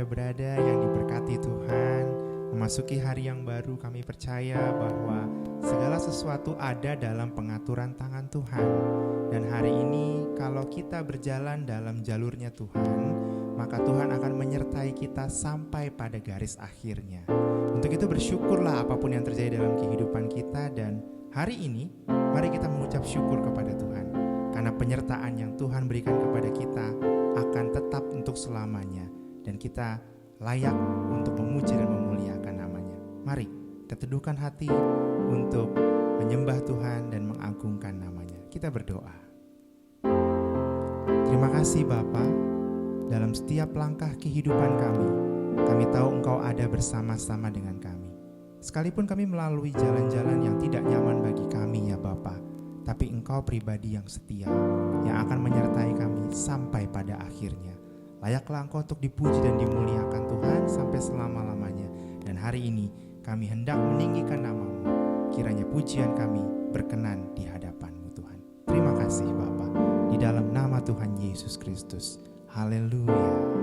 berada yang diberkati Tuhan. Memasuki hari yang baru, kami percaya bahwa segala sesuatu ada dalam pengaturan tangan Tuhan. Dan hari ini kalau kita berjalan dalam jalurnya Tuhan, maka Tuhan akan menyertai kita sampai pada garis akhirnya. Untuk itu bersyukurlah apapun yang terjadi dalam kehidupan kita. Dan hari ini mari kita mengucap syukur kepada Tuhan, karena penyertaan yang Tuhan berikan kepada kita akan tetap untuk selamanya, dan kita layak untuk memuji dan memuliakan namanya. Mari kita teduhkan hati untuk menyembah Tuhan dan mengagungkan namanya. Kita berdoa. Terima kasih Bapa, dalam setiap langkah kehidupan kami tahu Engkau ada bersama-sama dengan kami. Sekalipun kami melalui jalan-jalan yang tidak nyaman bagi kami ya Bapa, tapi Engkau pribadi yang setia, yang akan menyertai kami sampai pada akhirnya. Layaklah Engkau untuk dipuji dan dimuliakan Tuhan sampai selama-lamanya. Dan hari ini kami hendak meninggikan nama-Mu. Kiranya pujian kami berkenan di hadapan-Mu Tuhan. Terima kasih Bapa, di dalam nama Tuhan Yesus Kristus. Haleluya.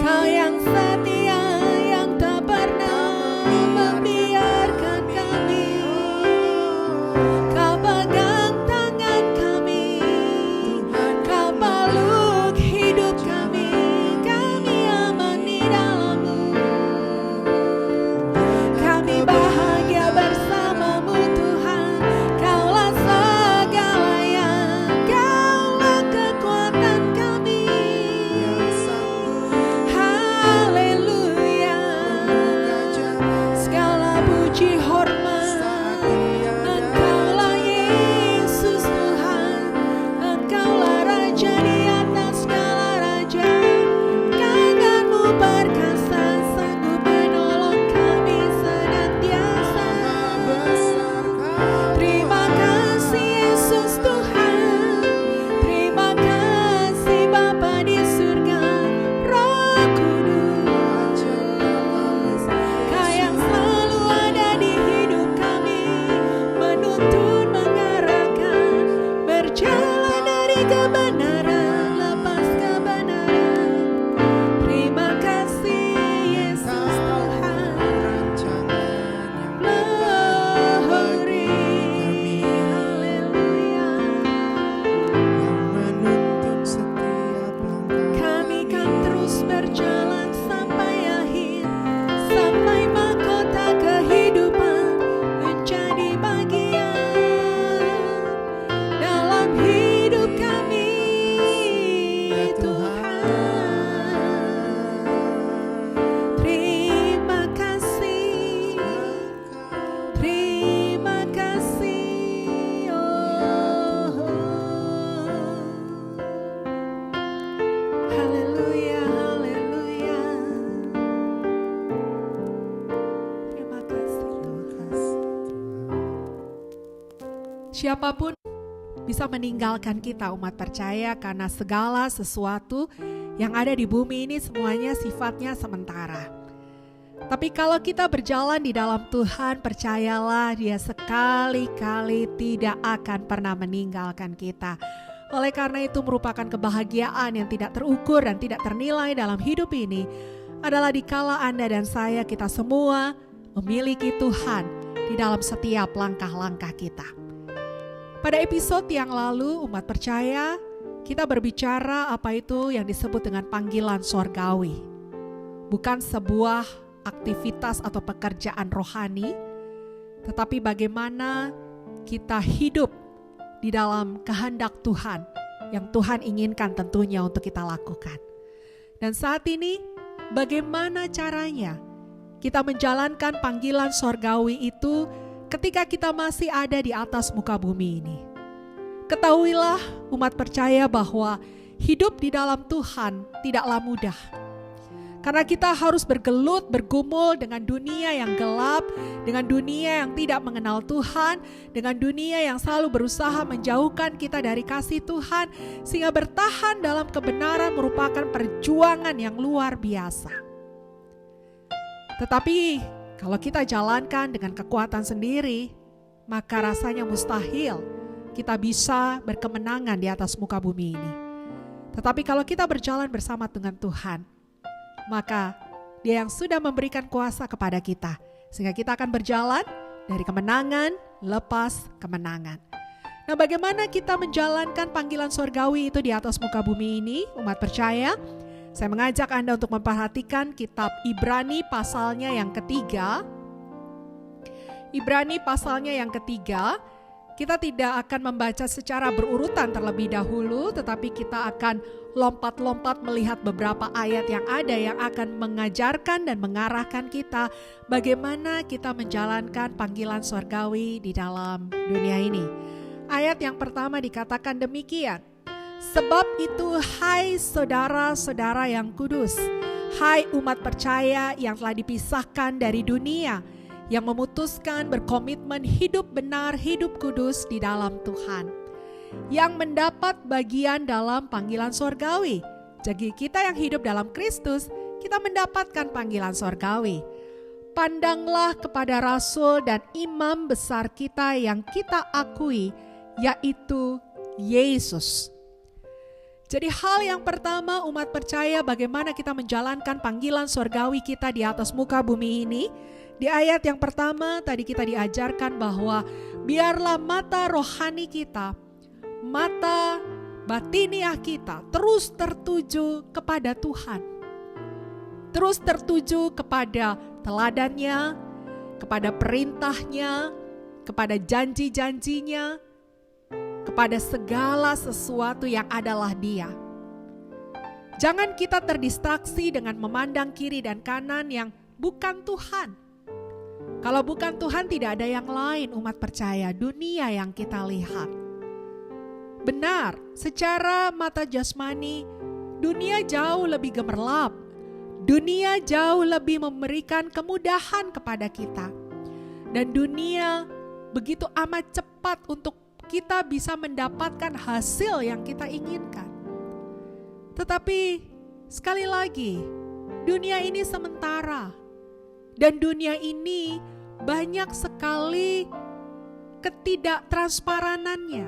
Kau yang setia, yang tak pernah membiarkan kami. Kau pegang tangan kami, Kau peluk hidup kami. Kami aman di dalam-Mu. Kami bahagia bersama-Mu Tuhan. Kaulah segalanya, Kaulah kekuatan kami. Haleluya. Segala puji hormat, Engkaulah Yesus Tuhan. Engkaulah Raja di atas segala raja. Tangan-Mu perkasa, sanggup menolong kami senantiasa. Terima kasih Yesus Tuhan. Terima kasih Bapa di surga. Roh Kudus, Kau yang selalu ada di hidup kami, menuntun, mengarahkan, berjalan dari kebenaran, lepas kebenaran. Terima kasih Yesus Tuhan. Glory, haleluya. Kami kan terus berjalan sampai akhir, sampai mahkota kehidupan menjadi bagian dalam hidup kami, Tuhan. Terima kasih, terima kasih. Haleluya, haleluya. Terima kasih Tuhan. Siapapun bisa meninggalkan kita umat percaya, karena segala sesuatu yang ada di bumi ini semuanya sifatnya sementara. Tapi kalau kita berjalan di dalam Tuhan, percayalah Dia sekali-kali tidak akan pernah meninggalkan kita. Oleh karena itu merupakan kebahagiaan yang tidak terukur dan tidak ternilai dalam hidup ini adalah dikala Anda dan saya, kita semua memiliki Tuhan di dalam setiap langkah-langkah kita. Pada episode yang lalu umat percaya, kita berbicara apa itu yang disebut dengan panggilan sorgawi. Bukan sebuah aktivitas atau pekerjaan rohani, tetapi bagaimana kita hidup di dalam kehendak Tuhan yang Tuhan inginkan tentunya untuk kita lakukan. Dan saat ini bagaimana caranya kita menjalankan panggilan sorgawi itu ketika kita masih ada di atas muka bumi ini. Ketahuilah umat percaya bahwa hidup di dalam Tuhan tidaklah mudah. Karena kita harus bergelut, bergumul dengan dunia yang gelap, dengan dunia yang tidak mengenal Tuhan, dengan dunia yang selalu berusaha menjauhkan kita dari kasih Tuhan, sehingga bertahan dalam kebenaran merupakan perjuangan yang luar biasa. Tetapi kalau kita jalankan dengan kekuatan sendiri, maka rasanya mustahil kita bisa berkemenangan di atas muka bumi ini. Tetapi kalau kita berjalan bersama dengan Tuhan, maka Dia yang sudah memberikan kuasa kepada kita, sehingga kita akan berjalan dari kemenangan lepas kemenangan. Nah, bagaimana kita menjalankan panggilan sorgawi itu di atas muka bumi ini, umat percaya? Saya mengajak Anda untuk memperhatikan kitab Ibrani pasalnya yang ketiga. Ibrani pasalnya yang ketiga, kita tidak akan membaca secara berurutan terlebih dahulu, tetapi kita akan lompat-lompat melihat beberapa ayat yang ada yang akan mengajarkan dan mengarahkan kita bagaimana kita menjalankan panggilan sorgawi di dalam dunia ini. Ayat yang pertama dikatakan demikian. Sebab itu hai saudara-saudara yang kudus, hai umat percaya yang telah dipisahkan dari dunia, yang memutuskan berkomitmen hidup benar, hidup kudus di dalam Tuhan, yang mendapat bagian dalam panggilan sorgawi. Jadi kita yang hidup dalam Kristus, kita mendapatkan panggilan sorgawi. Pandanglah kepada Rasul dan Imam besar kita yang kita akui, yaitu Yesus. Jadi hal yang pertama umat percaya bagaimana kita menjalankan panggilan surgawi kita di atas muka bumi ini. Di ayat yang pertama tadi kita diajarkan bahwa biarlah mata rohani kita, mata batiniah kita terus tertuju kepada Tuhan. Terus tertuju kepada teladannya, kepada perintahnya, kepada janji-janjinya, kepada segala sesuatu yang adalah Dia. Jangan kita terdistraksi dengan memandang kiri dan kanan yang bukan Tuhan. Kalau bukan Tuhan tidak ada yang lain umat percaya, dunia yang kita lihat. Benar, secara mata jasmani, dunia jauh lebih gemerlap. Dunia jauh lebih memberikan kemudahan kepada kita. Dan dunia begitu amat cepat untuk kita bisa mendapatkan hasil yang kita inginkan. Tetapi sekali lagi, dunia ini sementara. Dan dunia ini banyak sekali ketidaktransparanannya.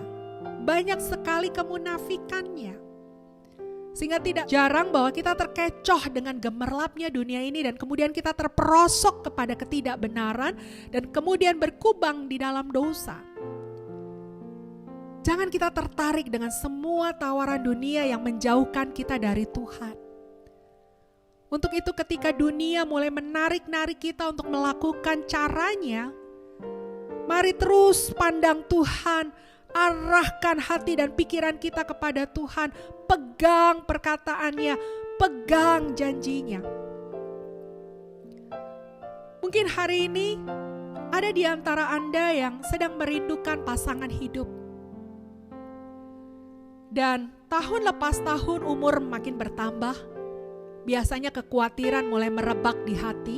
Banyak sekali kemunafikannya. Sehingga tidak jarang bahwa kita terkecoh dengan gemerlapnya dunia ini dan kemudian kita terperosok kepada ketidakbenaran dan kemudian berkubang di dalam dosa. Jangan kita tertarik dengan semua tawaran dunia yang menjauhkan kita dari Tuhan. Untuk itu ketika dunia mulai menarik-narik kita untuk melakukan caranya, mari terus pandang Tuhan, arahkan hati dan pikiran kita kepada Tuhan, pegang perkataannya, pegang janjinya. Mungkin hari ini ada di antara Anda yang sedang merindukan pasangan hidup. Dan tahun lepas tahun umur makin bertambah, biasanya kekhawatiran mulai merebak di hati.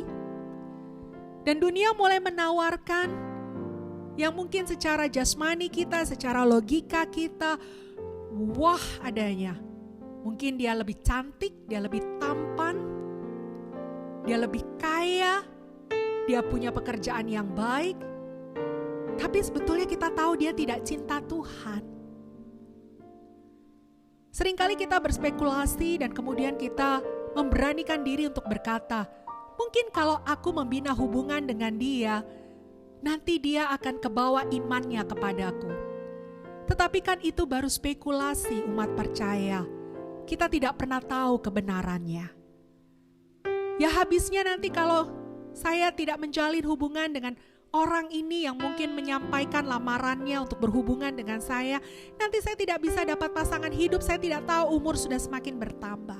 Dan dunia mulai menawarkan yang mungkin secara jasmani kita, secara logika kita, wah adanya. Mungkin dia lebih cantik, dia lebih tampan, dia lebih kaya, dia punya pekerjaan yang baik. Tapi sebetulnya kita tahu dia tidak cinta Tuhan. Seringkali kita berspekulasi dan kemudian kita memberanikan diri untuk berkata, mungkin kalau aku membina hubungan dengan dia, nanti dia akan kebawa imannya kepadaku. Tetapi kan itu baru spekulasi umat percaya. Kita tidak pernah tahu kebenarannya. Ya habisnya nanti kalau saya tidak menjalin hubungan dengan orang ini yang mungkin menyampaikan lamarannya untuk berhubungan dengan saya, nanti saya tidak bisa dapat pasangan hidup, saya tidak tahu, umur sudah semakin bertambah.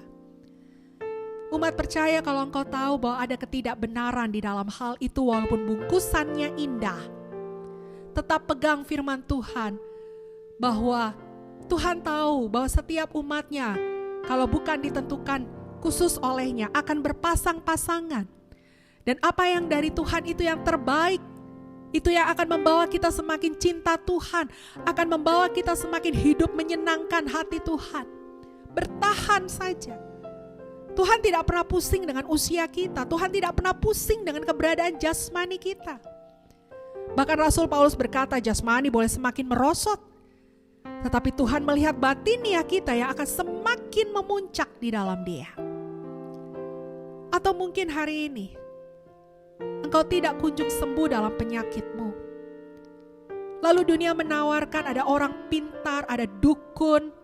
Umat percaya kalau engkau tahu bahwa ada ketidakbenaran di dalam hal itu walaupun bungkusannya indah, tetap pegang firman Tuhan bahwa Tuhan tahu bahwa setiap umatnya kalau bukan ditentukan khusus olehnya akan berpasang-pasangan. Dan apa yang dari Tuhan itu yang terbaik, itu yang akan membawa kita semakin cinta Tuhan, akan membawa kita semakin hidup menyenangkan hati Tuhan. Bertahan saja. Tuhan tidak pernah pusing dengan usia kita. Tuhan tidak pernah pusing dengan keberadaan jasmani kita. Bahkan Rasul Paulus berkata jasmani boleh semakin merosot, tetapi Tuhan melihat batiniah kita yang akan semakin memuncak di dalam Dia. Atau mungkin hari ini engkau tidak kunjung sembuh dalam penyakitmu. Lalu dunia menawarkan ada orang pintar, ada dukun,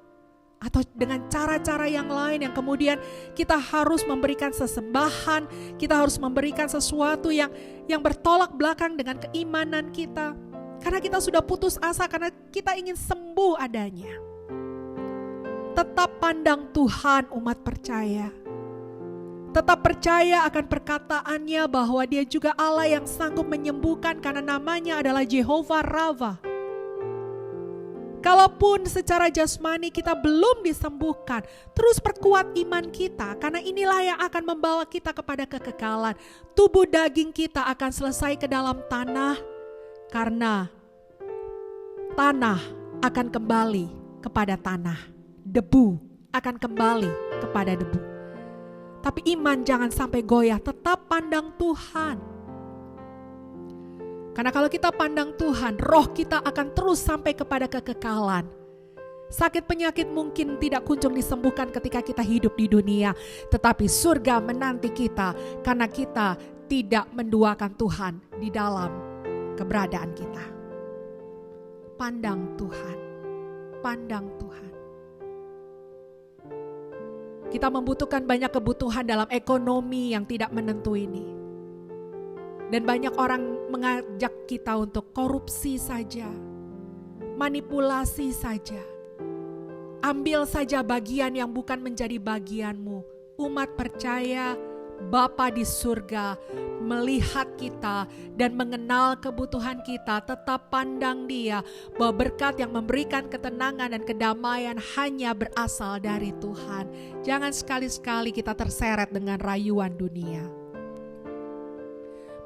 atau dengan cara-cara yang lain yang kemudian kita harus memberikan sesembahan, kita harus memberikan sesuatu yang bertolak belakang dengan keimanan kita. Karena kita sudah putus asa, karena kita ingin sembuh adanya. Tetap pandang Tuhan umat percaya. Tetap percaya akan perkataannya bahwa Dia juga Allah yang sanggup menyembuhkan karena namanya adalah Jehovah Rafa. Kalaupun secara jasmani kita belum disembuhkan, terus perkuat iman kita karena inilah yang akan membawa kita kepada kekekalan. Tubuh daging kita akan selesai ke dalam tanah karena tanah akan kembali kepada tanah. Debu akan kembali kepada debu. Tapi iman jangan sampai goyah, tetap pandang Tuhan. Karena kalau kita pandang Tuhan, roh kita akan terus sampai kepada kekekalan. Sakit penyakit mungkin tidak kunjung disembuhkan ketika kita hidup di dunia, tetapi surga menanti kita karena kita tidak menduakan Tuhan di dalam keberadaan kita. Pandang Tuhan, pandang Tuhan. Kita membutuhkan banyak kebutuhan dalam ekonomi yang tidak menentu ini. Dan banyak orang mengajak kita untuk korupsi saja, manipulasi saja. Ambil saja bagian yang bukan menjadi bagianmu. Umat percaya, Bapa di surga melihat kita dan mengenal kebutuhan kita. Tetap pandang Dia bahwa berkat yang memberikan ketenangan dan kedamaian hanya berasal dari Tuhan. Jangan sekali-sekali kita terseret dengan rayuan dunia.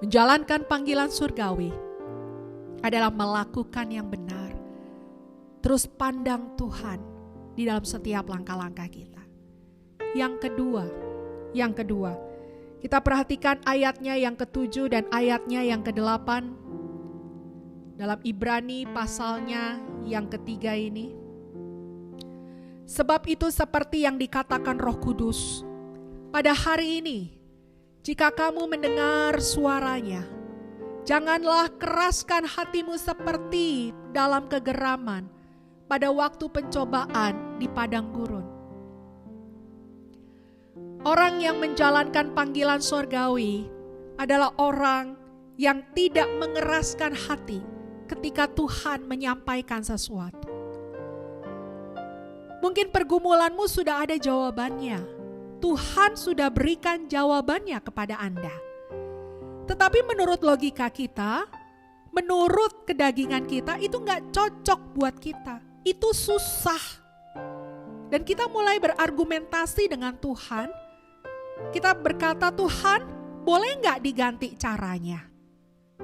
Menjalankan panggilan surgawi adalah melakukan yang benar. Terus pandang Tuhan di dalam setiap langkah-langkah kita. Yang kedua, kita perhatikan ayatnya yang ke-7 dan ayatnya yang ke-8 dalam Ibrani pasalnya yang ke-3 ini. Sebab itu seperti yang dikatakan Roh Kudus, pada hari ini jika kamu mendengar suaranya, janganlah keraskan hatimu seperti dalam kegeraman pada waktu pencobaan di padang gurun. Orang yang menjalankan panggilan surgawi adalah orang yang tidak mengeraskan hati ketika Tuhan menyampaikan sesuatu. Mungkin pergumulanmu sudah ada jawabannya. Tuhan sudah berikan jawabannya kepada Anda. Tetapi menurut logika kita, menurut kedagingan kita, itu gak cocok buat kita. Itu susah. Dan kita mulai berargumentasi dengan Tuhan. Kita berkata, Tuhan boleh gak diganti caranya?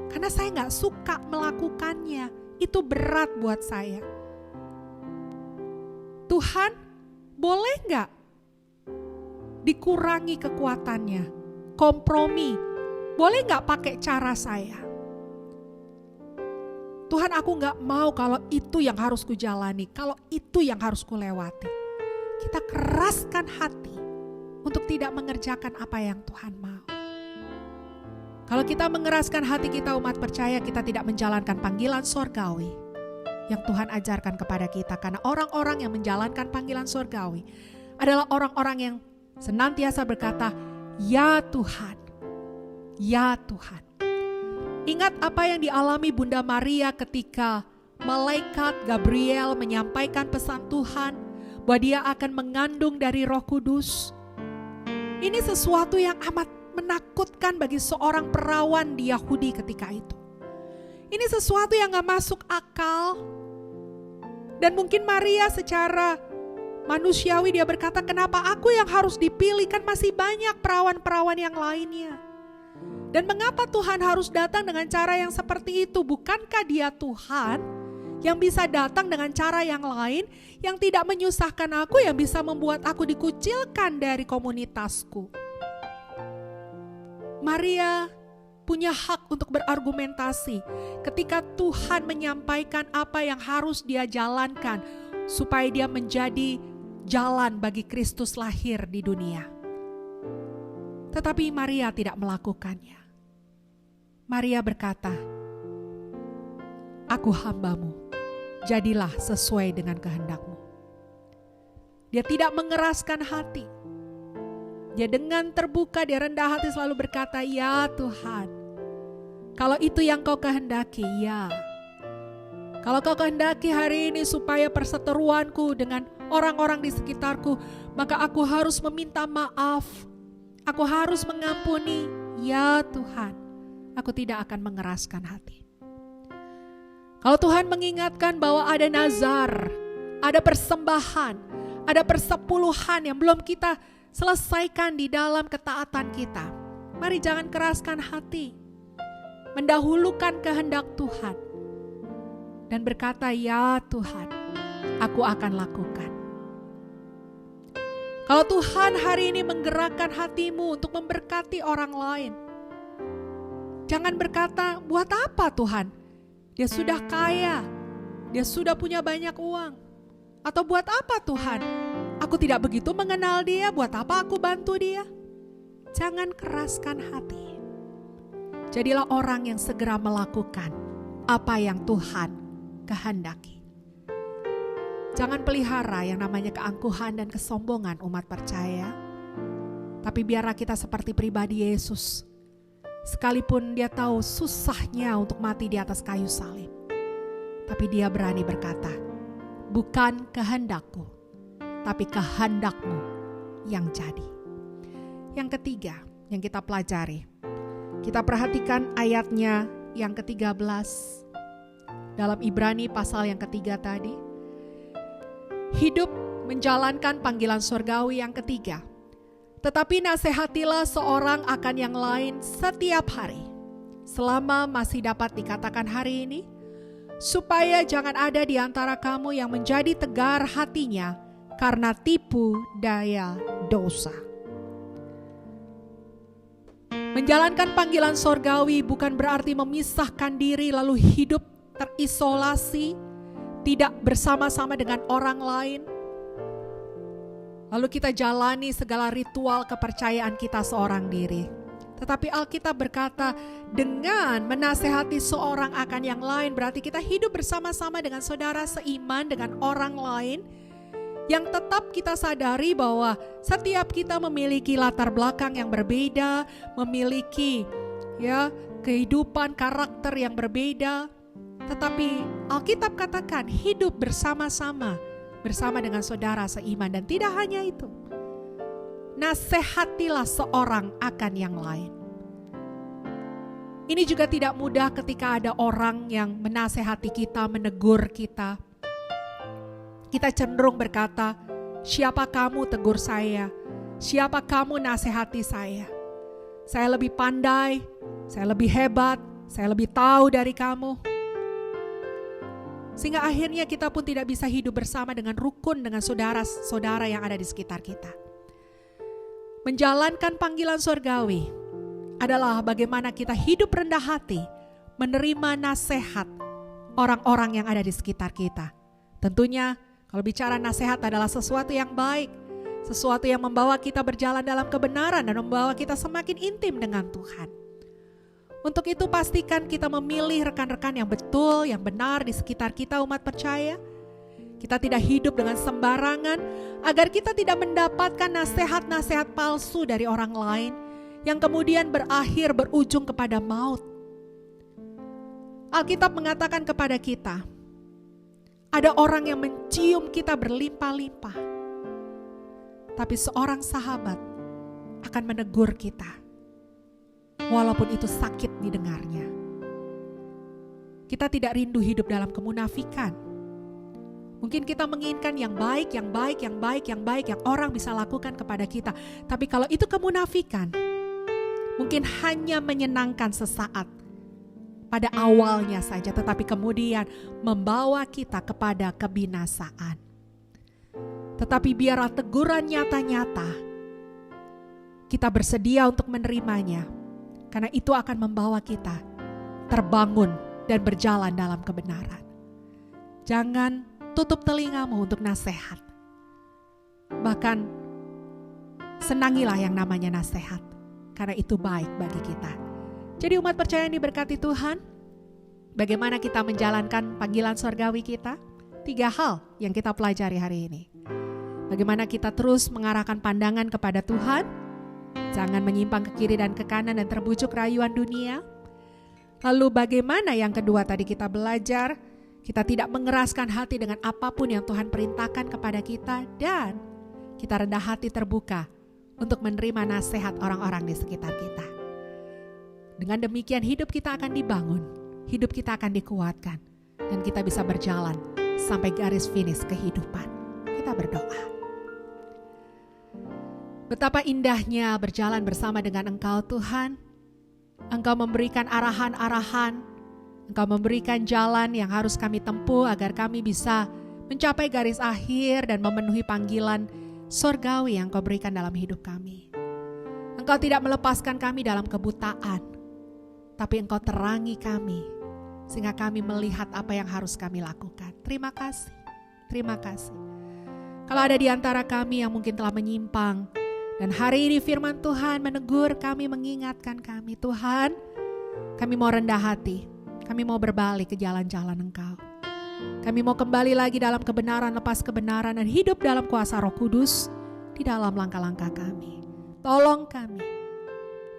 Karena saya gak suka melakukannya. Itu berat buat saya. Tuhan boleh gak dikurangi kekuatannya? Kompromi. Boleh gak pakai cara saya? Tuhan, aku gak mau kalau itu yang harus kujalani, kalau itu yang harus kulewati. Kita keraskan hati untuk tidak mengerjakan apa yang Tuhan mau. Kalau kita mengeraskan hati kita umat percaya, kita tidak menjalankan panggilan surgawi yang Tuhan ajarkan kepada kita. Karena orang-orang yang menjalankan panggilan surgawi adalah orang-orang yang senantiasa berkata, ya Tuhan, ya Tuhan. Ingat apa yang dialami Bunda Maria ketika malaikat Gabriel menyampaikan pesan Tuhan bahwa dia akan mengandung dari Roh Kudus. Ini sesuatu yang amat menakutkan bagi seorang perawan di Yahudi ketika itu. Ini sesuatu yang gak masuk akal. Dan mungkin Maria secara manusiawi dia berkata, kenapa aku yang harus dipilih, kan masih banyak perawan-perawan yang lainnya. Dan mengapa Tuhan harus datang dengan cara yang seperti itu? Bukankah Dia Tuhan yang bisa datang dengan cara yang lain, yang tidak menyusahkan aku, yang bisa membuat aku dikucilkan dari komunitasku? Maria punya hak untuk berargumentasi ketika Tuhan menyampaikan apa yang harus dia jalankan supaya dia menjadi jalan bagi Kristus lahir di dunia. Tetapi Maria tidak melakukannya. Maria berkata, aku hambamu, jadilah sesuai dengan kehendakmu. Dia tidak mengeraskan hati. Dia dengan terbuka, dia rendah hati selalu berkata, ya Tuhan, kalau itu yang kau kehendaki, ya. Kalau kau kehendaki hari ini supaya perseteruanku dengan orang-orang di sekitarku, maka aku harus meminta maaf. Aku harus mengampuni, ya Tuhan, aku tidak akan mengeraskan hati. Kalau Tuhan mengingatkan bahwa ada nazar, ada persembahan, ada persepuluhan yang belum kita selesaikan di dalam ketaatan kita, mari jangan keraskan hati, mendahulukan kehendak Tuhan, dan berkata, ya Tuhan, aku akan lakukan. Kalau Tuhan hari ini menggerakkan hatimu untuk memberkati orang lain, jangan berkata, buat apa Tuhan? Dia sudah kaya, dia sudah punya banyak uang. Atau buat apa Tuhan? Aku tidak begitu mengenal dia, buat apa aku bantu dia? Jangan keraskan hati. Jadilah orang yang segera melakukan apa yang Tuhan kehendaki. Jangan pelihara yang namanya keangkuhan dan kesombongan umat percaya. Tapi biarlah kita seperti pribadi Yesus. Sekalipun dia tahu susahnya untuk mati di atas kayu salib. Tapi dia berani berkata, bukan kehendakku, tapi kehendakmu yang jadi. Yang ketiga yang kita pelajari, kita perhatikan ayatnya yang ke-13 dalam Ibrani pasal yang ketiga tadi. Hidup menjalankan panggilan surgawi yang ketiga. Tetapi nasihatilah seorang akan yang lain setiap hari, selama masih dapat dikatakan hari ini, supaya jangan ada di antara kamu yang menjadi tegar hatinya karena tipu daya dosa. Menjalankan panggilan surgawi bukan berarti memisahkan diri lalu hidup terisolasi, tidak bersama-sama dengan orang lain. Lalu kita jalani segala ritual kepercayaan kita seorang diri. Tetapi Alkitab berkata, dengan menasehati seorang akan yang lain, berarti kita hidup bersama-sama dengan saudara seiman, dengan orang lain, yang tetap kita sadari bahwa setiap kita memiliki latar belakang yang berbeda, memiliki kehidupan karakter yang berbeda. Tetapi Alkitab katakan hidup bersama-sama dengan saudara seiman, dan tidak hanya itu. Nasihatilah seorang akan yang lain. Ini juga tidak mudah ketika ada orang yang menasehati kita, menegur kita. Kita cenderung berkata, siapa kamu tegur saya? Siapa kamu nasihati saya? Saya lebih pandai, saya lebih hebat, saya lebih tahu dari kamu. Sehingga akhirnya kita pun tidak bisa hidup bersama dengan rukun dengan saudara-saudara yang ada di sekitar kita. Menjalankan panggilan surgawi adalah bagaimana kita hidup rendah hati, menerima nasihat orang-orang yang ada di sekitar kita. Tentunya kalau bicara nasihat adalah sesuatu yang baik, sesuatu yang membawa kita berjalan dalam kebenaran dan membawa kita semakin intim dengan Tuhan. Untuk itu pastikan kita memilih rekan-rekan yang betul, yang benar di sekitar kita umat percaya. Kita tidak hidup dengan sembarangan agar kita tidak mendapatkan nasihat-nasihat palsu dari orang lain yang kemudian berujung kepada maut. Alkitab mengatakan kepada kita, ada orang yang mencium kita berlimpah-limpah, tapi seorang sahabat akan menegur kita, walaupun itu sakit didengarnya. Kita tidak rindu hidup dalam kemunafikan. Mungkin kita menginginkan yang baik yang orang bisa lakukan kepada kita. Tapi kalau itu kemunafikan, mungkin hanya menyenangkan sesaat pada awalnya saja, tetapi kemudian membawa kita kepada kebinasaan. Tetapi biarlah teguran nyata-nyata, kita bersedia untuk menerimanya, karena itu akan membawa kita terbangun dan berjalan dalam kebenaran. Jangan tutup telingamu untuk nasihat. Bahkan senangilah yang namanya nasihat, karena itu baik bagi kita. Jadi umat percaya yang diberkati Tuhan, bagaimana kita menjalankan panggilan surgawi kita? 3 hal yang kita pelajari hari ini. Bagaimana kita terus mengarahkan pandangan kepada Tuhan, jangan menyimpang ke kiri dan ke kanan dan terbujuk rayuan dunia. Lalu bagaimana yang kedua tadi kita belajar, kita tidak mengeraskan hati dengan apapun yang Tuhan perintahkan kepada kita, dan kita rendah hati terbuka untuk menerima nasihat orang-orang di sekitar kita. Dengan demikian hidup kita akan dibangun, hidup kita akan dikuatkan, dan kita bisa berjalan sampai garis finish kehidupan. Kita berdoa. Betapa indahnya berjalan bersama dengan Engkau Tuhan. Engkau memberikan arahan-arahan, Engkau memberikan jalan yang harus kami tempuh agar kami bisa mencapai garis akhir dan memenuhi panggilan surgawi yang Engkau berikan dalam hidup kami. Engkau tidak melepaskan kami dalam kebutaan, tapi Engkau terangi kami sehingga kami melihat apa yang harus kami lakukan. Terima kasih, terima kasih. Kalau ada di antara kami yang mungkin telah menyimpang, dan hari ini firman Tuhan menegur kami, mengingatkan kami, Tuhan, kami mau rendah hati, kami mau berbalik ke jalan-jalan Engkau. Kami mau kembali lagi dalam kebenaran, lepas kebenaran, dan hidup dalam kuasa Roh Kudus di dalam langkah-langkah kami. Tolong kami,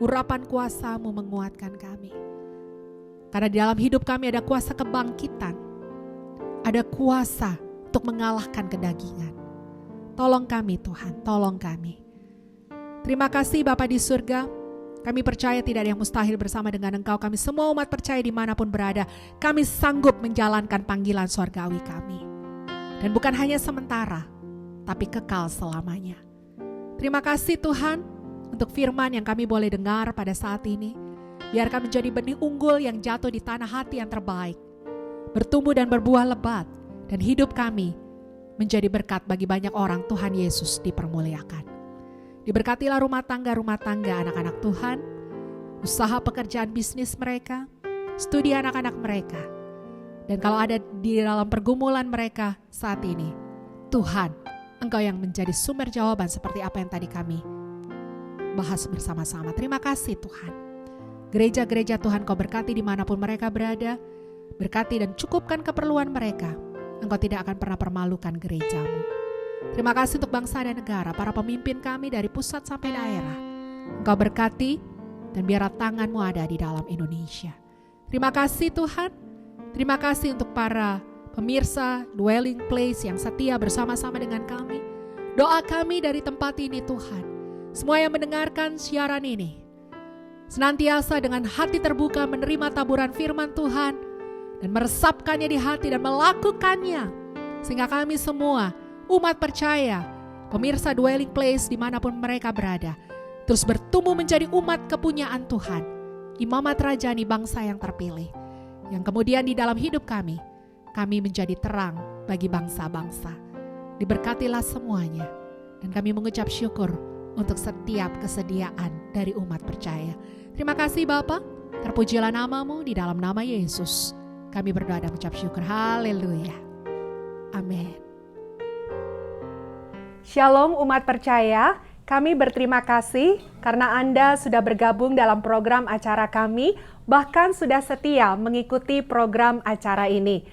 urapan kuasa-Mu menguatkan kami. Karena di dalam hidup kami ada kuasa kebangkitan, ada kuasa untuk mengalahkan kedagingan. Tolong kami Tuhan, tolong kami. Terima kasih Bapa di surga. Kami percaya tidak ada yang mustahil bersama dengan Engkau. Kami semua umat percaya dimanapun berada, kami sanggup menjalankan panggilan surgawi kami. Dan bukan hanya sementara, tapi kekal selamanya. Terima kasih Tuhan untuk firman yang kami boleh dengar pada saat ini. Biar kami menjadi benih unggul yang jatuh di tanah hati yang terbaik, bertumbuh dan berbuah lebat, dan hidup kami menjadi berkat bagi banyak orang. Tuhan Yesus dipermuliakan. Diberkatilah rumah tangga anak-anak Tuhan, usaha pekerjaan bisnis mereka, studi anak-anak mereka. Dan kalau ada di dalam pergumulan mereka saat ini, Tuhan, Engkau yang menjadi sumber jawaban seperti apa yang tadi kami bahas bersama-sama. Terima kasih Tuhan. Gereja-gereja Tuhan Kau berkati dimanapun mereka berada, berkati dan cukupkan keperluan mereka. Engkau tidak akan pernah permalukan gereja-Mu. Terima kasih untuk bangsa dan negara, para pemimpin kami dari pusat sampai daerah. Engkau berkati dan biarlah tangan-Mu ada di dalam Indonesia. Terima kasih Tuhan. Terima kasih untuk para pemirsa Dwelling Place yang setia bersama-sama dengan kami. Doa kami dari tempat ini Tuhan, semua yang mendengarkan siaran ini, senantiasa dengan hati terbuka menerima taburan firman Tuhan dan meresapkannya di hati dan melakukannya. Sehingga kami semua umat percaya, pemirsa Dwelling Place dimanapun mereka berada, terus bertumbuh menjadi umat kepunyaan Tuhan, imamat rajani bangsa yang terpilih, yang kemudian di dalam hidup kami menjadi terang bagi bangsa-bangsa. Diberkatilah semuanya, dan kami mengucap syukur untuk setiap kesediaan dari umat percaya. Terima kasih Bapa, terpujilah nama-Mu di dalam nama Yesus. Kami berdoa dan mengucap syukur. Haleluya. Amin. Shalom umat percaya, kami berterima kasih karena Anda sudah bergabung dalam program acara kami, bahkan sudah setia mengikuti program acara ini.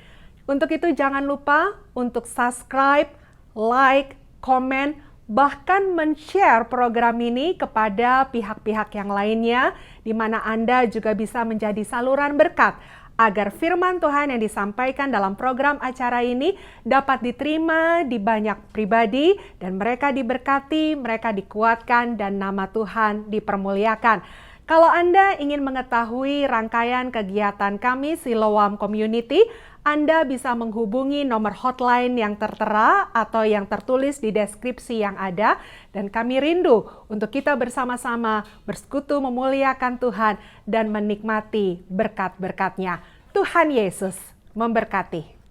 Untuk itu jangan lupa untuk subscribe, like, komen, bahkan men-share program ini kepada pihak-pihak yang lainnya, di mana Anda juga bisa menjadi saluran berkat, agar firman Tuhan yang disampaikan dalam program acara ini dapat diterima di banyak pribadi dan mereka diberkati, mereka dikuatkan dan nama Tuhan dipermuliakan. Kalau Anda ingin mengetahui rangkaian kegiatan kami Siloam Community, Anda bisa menghubungi nomor hotline yang tertera atau yang tertulis di deskripsi yang ada, dan kami rindu untuk kita bersama-sama bersekutu memuliakan Tuhan dan menikmati berkat-berkat-Nya. Tuhan Yesus memberkati.